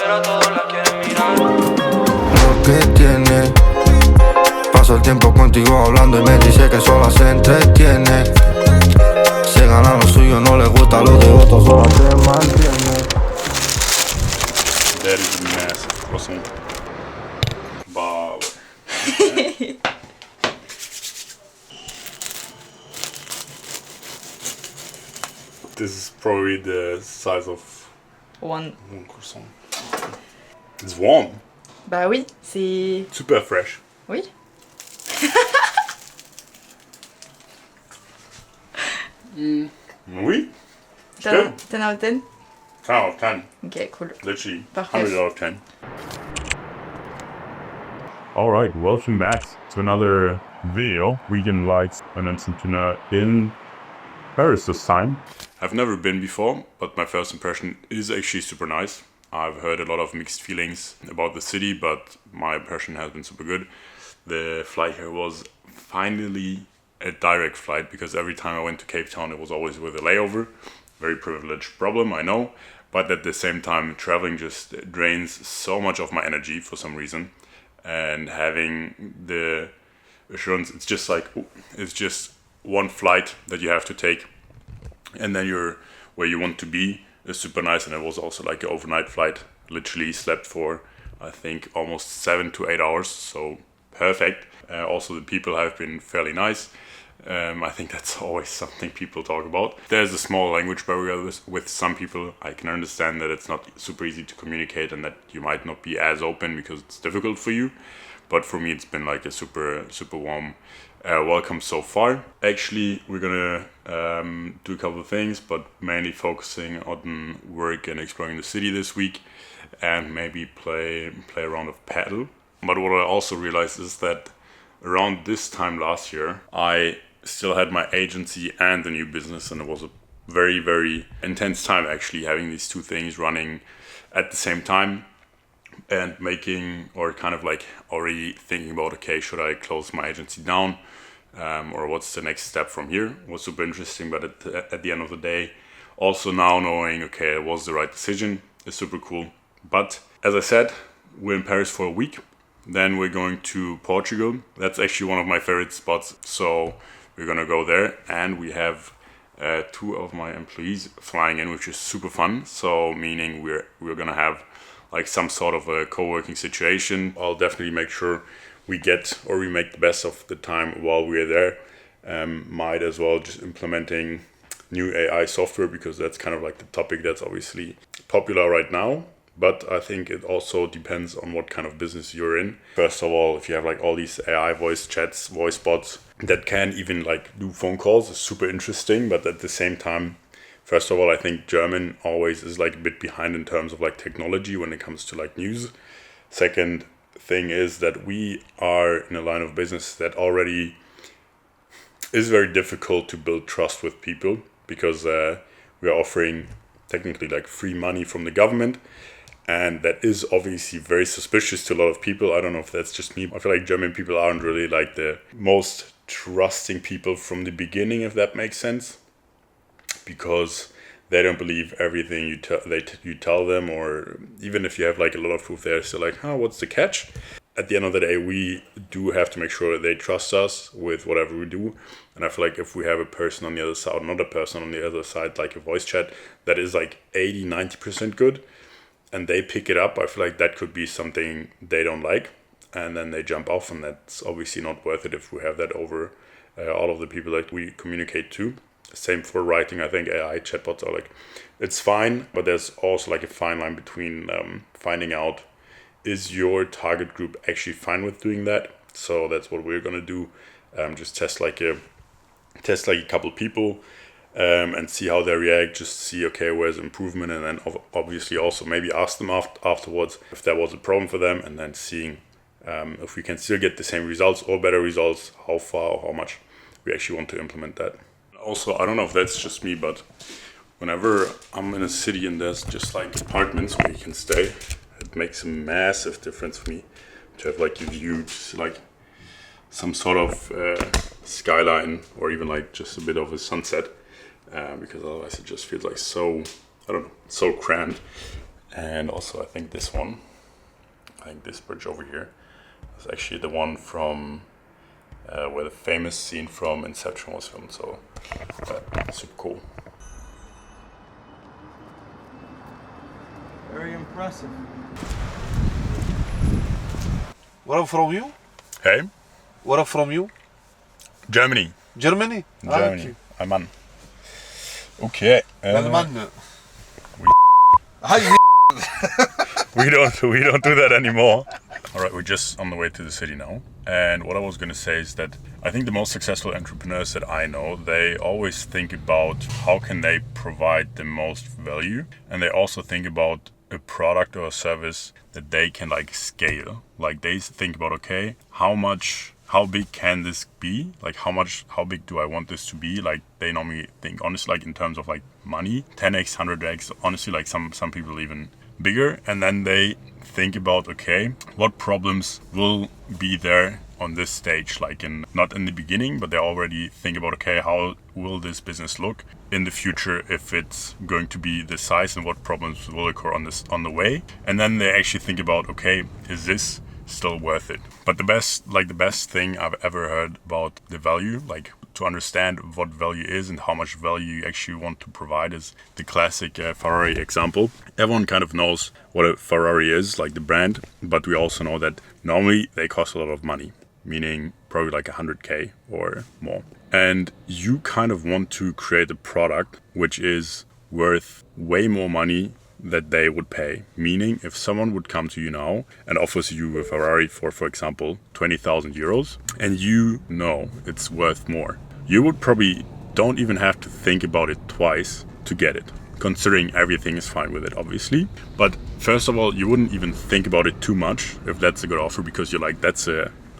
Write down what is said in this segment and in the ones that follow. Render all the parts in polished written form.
pero todos la quieren mirar. Lo que tiene, paso el tiempo contigo hablando y me dice que sola se entretiene. Se gana lo suyo, no le gusta lo de otros, solo te mantiene. That is a massive croissant. Wow. This is probably the size of One. one croissant. It's warm. Bah oui, c'est... Super fresh. Oui. Oui. 10 out of 10? 10 out of 10. Ok, cool. Literally. Parfait. 100 out of 10. Alright, welcome back to another video. Weekend lights and Argentina in Paris this time. I've never been before, but my first impression is actually super nice. I've heard a lot of mixed feelings about the city, but my impression has been super good. The flight here was finally a direct flight, because every time I went to Cape Town it was always with a layover. Very privileged problem, I know, but at the same time traveling just drains so much of my energy for some reason, and having the assurance it's just one flight that you have to take and then you're where you want to be is super nice. And it was also like an overnight flight, literally slept for I think almost 7 to 8 hours, so perfect. Also the people have been fairly nice. I think that's always something people talk about. There's a small language barrier with some people. I can understand that it's not super easy to communicate and that you might not be as open because it's difficult for you. But for me, it's been like a super warm welcome so far. Actually, we're gonna do a couple of things, but mainly focusing on work and exploring the city this week, and maybe play a round of paddle. But what I also realized is that around this time last year, I still had my agency and the new business, and it was a very, very intense time actually having these two things running at the same time and making, or kind of like already thinking about, okay, should I close my agency down or what's the next step from here? It was super interesting, but at the end of the day, also now knowing, okay, it was the right decision is super cool. But as I said, we're in Paris for a week. Then we're going to Portugal. That's actually one of my favorite spots. So we're gonna go there, and we have two of my employees flying in, which is super fun. So meaning we're gonna have like some sort of a co-working situation. I'll definitely make sure we make the best of the time while we're there. Might as well just implementing new AI software, because that's kind of like the topic that's obviously popular right now. But I think it also depends on what kind of business you're in. First of all, if you have like all these AI voice chats, voice bots that can even like do phone calls, is super interesting. But at the same time, first of all, I think German always is like a bit behind in terms of like technology when it comes to like news. Second thing is that we are in a line of business that already is very difficult to build trust with people, because we are offering technically like free money from the government. And that is obviously very suspicious to a lot of people. I don't know if that's just me. I feel like German people aren't really like the most trusting people from the beginning, if that makes sense. Because they don't believe everything you tell them, or even if you have like a lot of proof, they're still like, oh, what's the catch? At the end of the day, we do have to make sure they trust us with whatever we do. And I feel like if we have a person on the other side, another person on the other side, like a voice chat, that is like 80-90% good, and they pick it up, I feel like that could be something they don't like, and then they jump off, and that's obviously not worth it if we have that over all of the people that we communicate to. Same for writing. I think AI chatbots are like, it's fine, but there's also like a fine line between finding out, is your target group actually fine with doing that? So that's what we're gonna do. Just test like a couple people and see how they react. Just see, okay, where's improvement, and then obviously also maybe ask them afterwards if that was a problem for them, and then seeing if we can still get the same results or better results, how far or how much we actually want to implement that. Also, I don't know if that's just me, but whenever I'm in a city and there's just like apartments where you can stay, it makes a massive difference for me to have like a view, just like some sort of skyline, or even like just a bit of a sunset, because otherwise it just feels like so, I don't know, so cramped. And also I think this one, this bridge over here is actually the one from where the famous scene from Inception was filmed, so super cool. Very impressive. Where are from you? Hey? Where are from you? Germany. Germany? Germany. Ein Mann. Okay. Ein Mann. We don't do that anymore. All right, we're just on the way to the city now. And what I was going to say is that I think the most successful entrepreneurs that I know, they always think about how can they provide the most value. And they also think about a product or a service that they can like scale. Like they think about, okay, how big can this be? Like how big do I want this to be? Like they normally think honestly, like in terms of like money, 10x, 100x, honestly, like some people even bigger. And then they think about, okay, what problems will be there on this stage, like not in the beginning, but they already think about, okay, how will this business look in the future if it's going to be this size, and what problems will occur on the way. And then they actually think about, okay, is this still worth it? But the best thing I've ever heard about the value, like to understand what value is and how much value you actually want to provide, is the classic Ferrari example. Everyone kind of knows what a Ferrari is, like the brand, but we also know that normally they cost a lot of money, meaning probably like 100k or more. And you kind of want to create a product which is worth way more money that they would pay. Meaning if someone would come to you now and offers you a Ferrari for example, 20,000 euros, and you know it's worth more, you would probably don't even have to think about it twice to get it, considering everything is fine with it, obviously. But first of all, you wouldn't even think about it too much if that's a good offer, because you're like, that's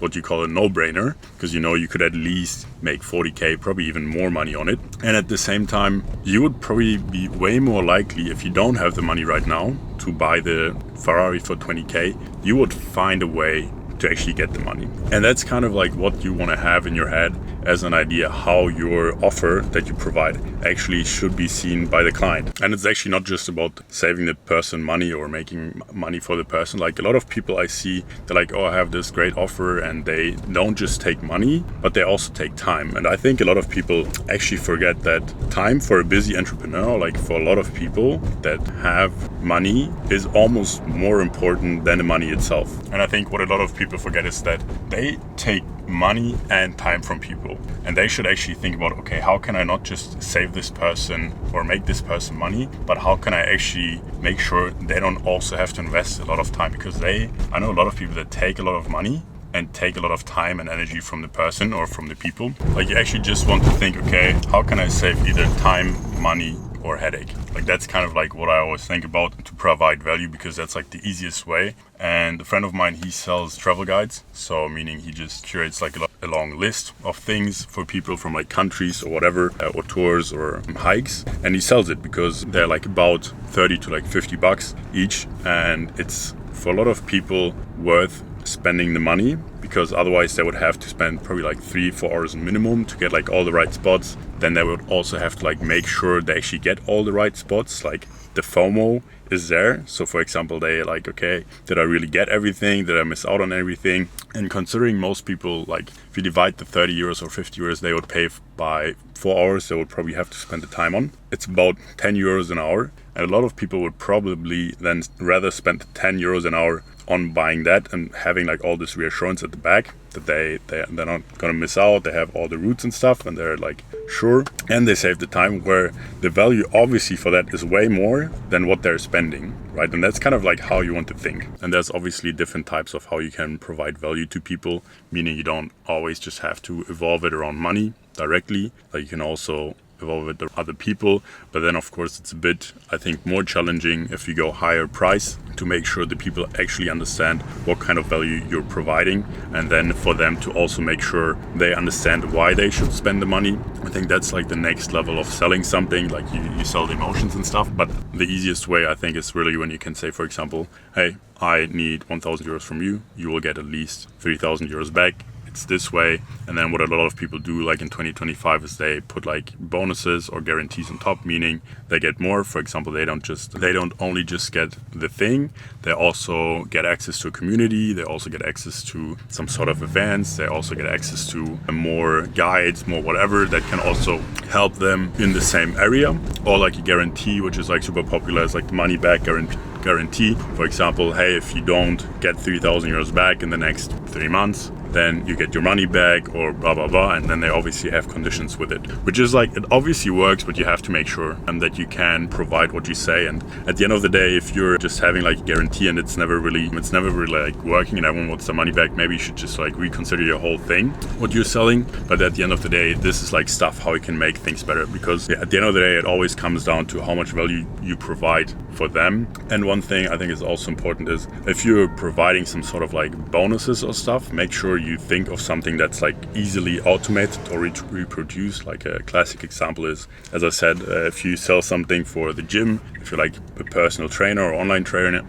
what you call a no-brainer, because you know you could at least make 40k, probably even more money on it. And at the same time, you would probably be way more likely, if you don't have the money right now to buy the Ferrari for 20k, you would find a way to actually get the money. And that's kind of like what you want to have in your head as an idea, how your offer that you provide actually should be seen by the client. And it's actually not just about saving the person money or making money for the person. Like a lot of people I see, they're like, oh, I have this great offer, and they don't just take money, but they also take time. And I think a lot of people actually forget that time for a busy entrepreneur, like for a lot of people that have money, is almost more important than the money itself. And I think what a lot of people forget is that they take money and time from people, and they should actually think about, okay, how can I not just save this person or make this person money, but how can I actually make sure they don't also have to invest a lot of time? Because I know a lot of people that take a lot of money and take a lot of time and energy from the person or from the people. Like you actually just want to think, okay, how can I save either time, money, or headache? Like that's kind of like what I always think about to provide value, because that's like the easiest way. And a friend of mine, he sells travel guides, so meaning he just curates like a long list of things for people from like countries or whatever, or tours or hikes, and he sells it because they're like about 30 to like 50 bucks each, and it's for a lot of people worth spending the money, because otherwise they would have to spend probably like 3-4 hours minimum to get like all the right spots. Then they would also have to like make sure they actually get all the right spots, like the FOMO is there. So for example, they like, okay, did I really get everything? Did I miss out on everything? And considering most people, like if you divide the 30 euros or 50 euros they would pay by 4 hours, they would probably have to spend the time on, it's about 10 euros an hour. And a lot of people would probably then rather spend 10 euros an hour on buying that and having like all this reassurance at the back that they're not gonna miss out, they have all the routes and stuff, and they're like sure, and they save the time, where the value obviously for that is way more than what they're spending, right? And that's kind of like how you want to think. And there's obviously different types of how you can provide value to people, meaning you don't always just have to evolve it around money directly, like you can also evolve with the other people. But then of course it's a bit, I think, more challenging if you go higher price, to make sure the people actually understand what kind of value you're providing, and then for them to also make sure they understand why they should spend the money. I think that's like the next level of selling something, like you sell the emotions and stuff. But the easiest way, I think, is really when you can say, for example, hey, I need 1,000 euros from you, you will get at least 3,000 euros back. contracts this way. And then what a lot of people do, like in 2025, is they put like bonuses or guarantees on top, meaning they get more. For example, they don't only just get the thing, they also get access to a community, they also get access to some sort of events, they also get access to more guides, more whatever that can also help them in the same area. Or like a guarantee, which is like super popular, is like the money back guarantee. For example, hey, if you don't get 3,000 euros back in the next 3 months, then you get your money back, or blah blah blah. And then they obviously have conditions with it, which is like, it obviously works, but you have to make sure that you can provide what you say. And at the end of the day, if you're just having like a guarantee and it's never really like working and everyone wants their money back, maybe you should just like reconsider your whole thing, what you're selling. But at the end of the day, this is like stuff how you can make things better, because at the end of the day, it always comes down to how much value you provide for them. And one thing I think is also important is, if you're providing some sort of like bonuses or stuff, make sure you think of something that's like easily automated or reproduced. Like a classic example is, as I said, if you sell something for the gym, if you're like a personal trainer or online trainer,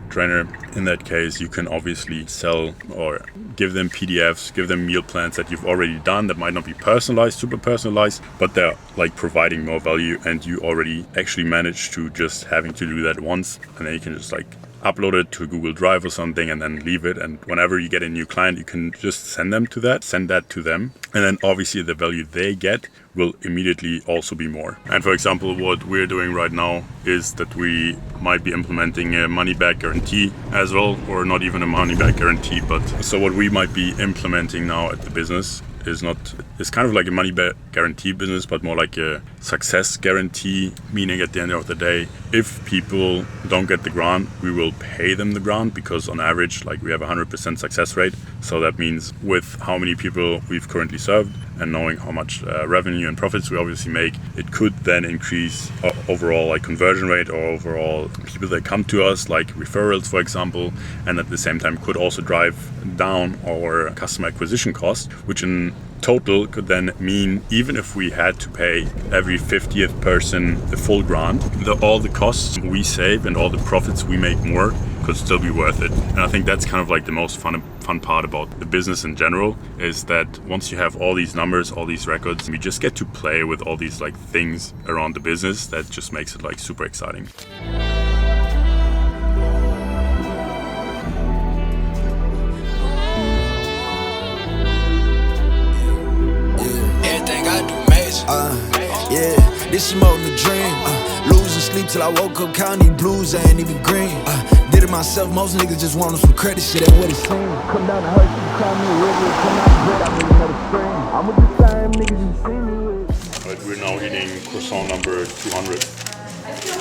in that case, you can obviously sell or give them PDFs, give them meal plans that you've already done that might not be personalized, super personalized, but they're like providing more value, and you already actually managed to just having to do that once, and then you can just like upload it to a Google Drive or something and then leave it. And whenever you get a new client, you can just send that to them. And then obviously the value they get will immediately also be more. And for example, what we're doing right now is that we might be implementing a money back guarantee as well, or not even a money back guarantee, but so what we might be implementing now at the business is kind of like a money back guarantee business, but more like a success guarantee, meaning at the end of the day, if people don't get the grant, we will pay them the grant, because on average, like, we have a 100% success rate. So that means with how many people we've currently served and knowing how much revenue and profits we obviously make, it could then increase overall like conversion rate, or overall people that come to us, like referrals, for example, and at the same time could also drive down our customer acquisition cost, which in total could then mean, even if we had to pay every 50th person the full grant, all the costs we save and all the profits we make more could still be worth it. And I think that's kind of like the most fun part about the business in general, is that once you have all these numbers, all these records, we just get to play with all these like things around the business that just makes it like super exciting. Yeah, this is more than a dream. Losing sleep till I woke up counting blues, I ain't even green. Did it myself, most niggas just want some credit, shit ain't what it seems. Come down to Hershey, call me a river, come out of bread, I need another stream. I'm with the same niggas you see me with. But we're now eating croissant number 200,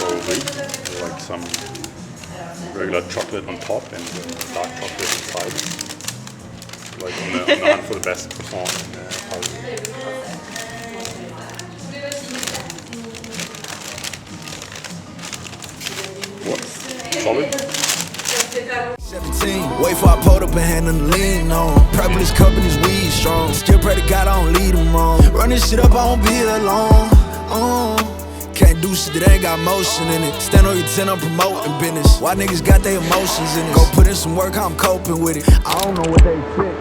probably. Like some regular chocolate on top and dark chocolate inside. Like on the hunt for the best croissant in Paris. What? Solid? 17, wait for I pulled up and hand them the lean on. Purple is cup and his weed strong. Still pray to God I don't lead them wrong. Run this shit up, I won't be alone. Can't do shit that ain't got motion in it. Stand on your 10, I'm promoting business. Why niggas got their emotions in it? Go put in some work, I'm coping with it. I don't know what they think.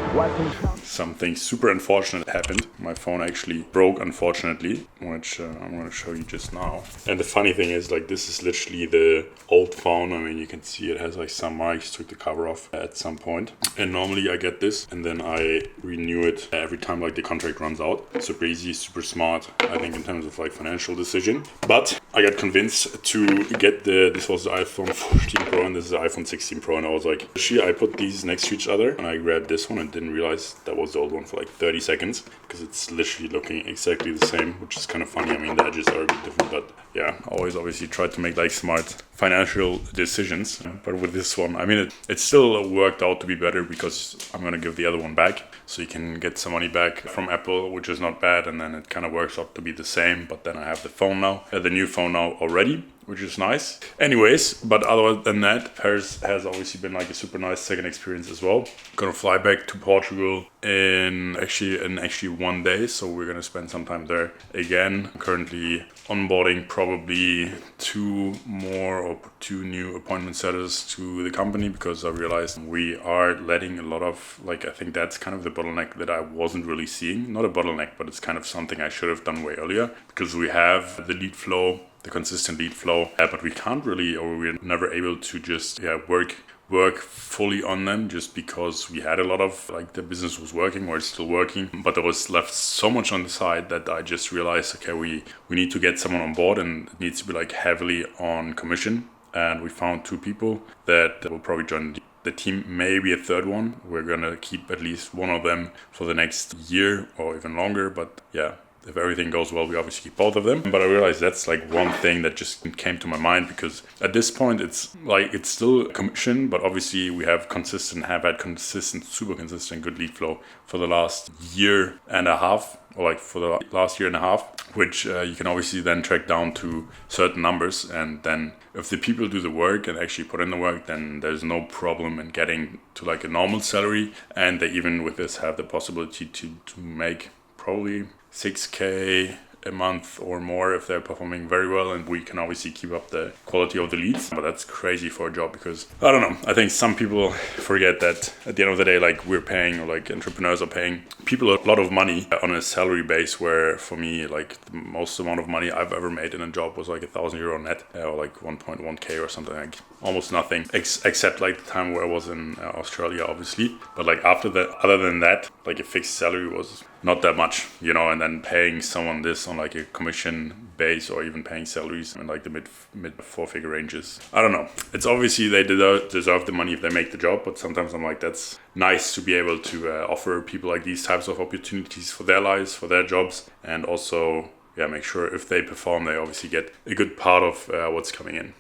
Something super unfortunate happened. My phone actually broke, unfortunately, which I'm going to show you just now. And the funny thing is, like, this is literally the old phone. I mean, you can see it has like some marks, took the cover off at some point. And normally I get this and then I renew it every time like the contract runs out. Super easy, super smart, I think, in terms of like financial decision. But I got convinced to get this was the iPhone 14 Pro and this is the iPhone 16 Pro. And I was like, I put these next to each other and I grabbed this one and didn't realize that was the old one for like 30 seconds because it's literally looking exactly the same, which is kind of funny. I mean, the edges are a bit different, but yeah, always obviously try to make like smart financial decisions. But with this one, I mean, it still worked out to be better because I'm going to give the other one back. So you can get some money back from Apple, which is not bad. And then it kind of works out to be the same. But then I have the phone now, the new phone now already. which is nice. Anyways, but other than that, Paris has obviously been like a super nice second experience as well. Gonna fly back to Portugal in actually 1 day, so we're gonna spend some time there again. Currently onboarding probably 2 new appointment setters to the company, because I realized we are letting a lot of, like, I think that's kind of the bottleneck that I wasn't really seeing. Not a bottleneck, but it's kind of something I should have done way earlier, because we have the lead flow, the consistent lead flow, but we can't really, or we're never able to just work fully on them, just because we had a lot of, like, the business was working or it's still working, but there was left so much on the side that I just realized, okay, we need to get someone on board, and it needs to be like heavily on commission. And we found 2 people that will probably join the team, maybe a third one. We're gonna keep at least one of them for the next year or even longer, but yeah, if everything goes well, we obviously keep both of them. But I realized that's like one thing that just came to my mind, because at this point it's still commission, but obviously we have had consistent, super consistent good lead flow for the last year and a half, or like for the last year and a half, which you can obviously then track down to certain numbers. And then if the people do the work and actually put in the work, then there's no problem in getting to like a normal salary. And they even with this have the possibility to make probably 6K a month or more if they're performing very well, and we can obviously keep up the quality of the leads. But that's crazy for a job, because I don't know, I think some people forget that at the end of the day, like, we're paying, or like entrepreneurs are paying people a lot of money on a salary base, where for me, like, the most amount of money I've ever made in a job was like €1,000 net, or like 1.1k or something, like almost nothing, except like the time where I was in Australia, obviously. But like after that, other than that, like a fixed salary was not that much, you know. And then paying someone this on like a commission base, or even paying salaries in like the mid 4-figure ranges, I don't know. It's obviously they deserve the money if they make the job, but sometimes I'm like, that's nice to be able to offer people like these types of opportunities for their lives, for their jobs, and also make sure if they perform, they obviously get a good part of what's coming in.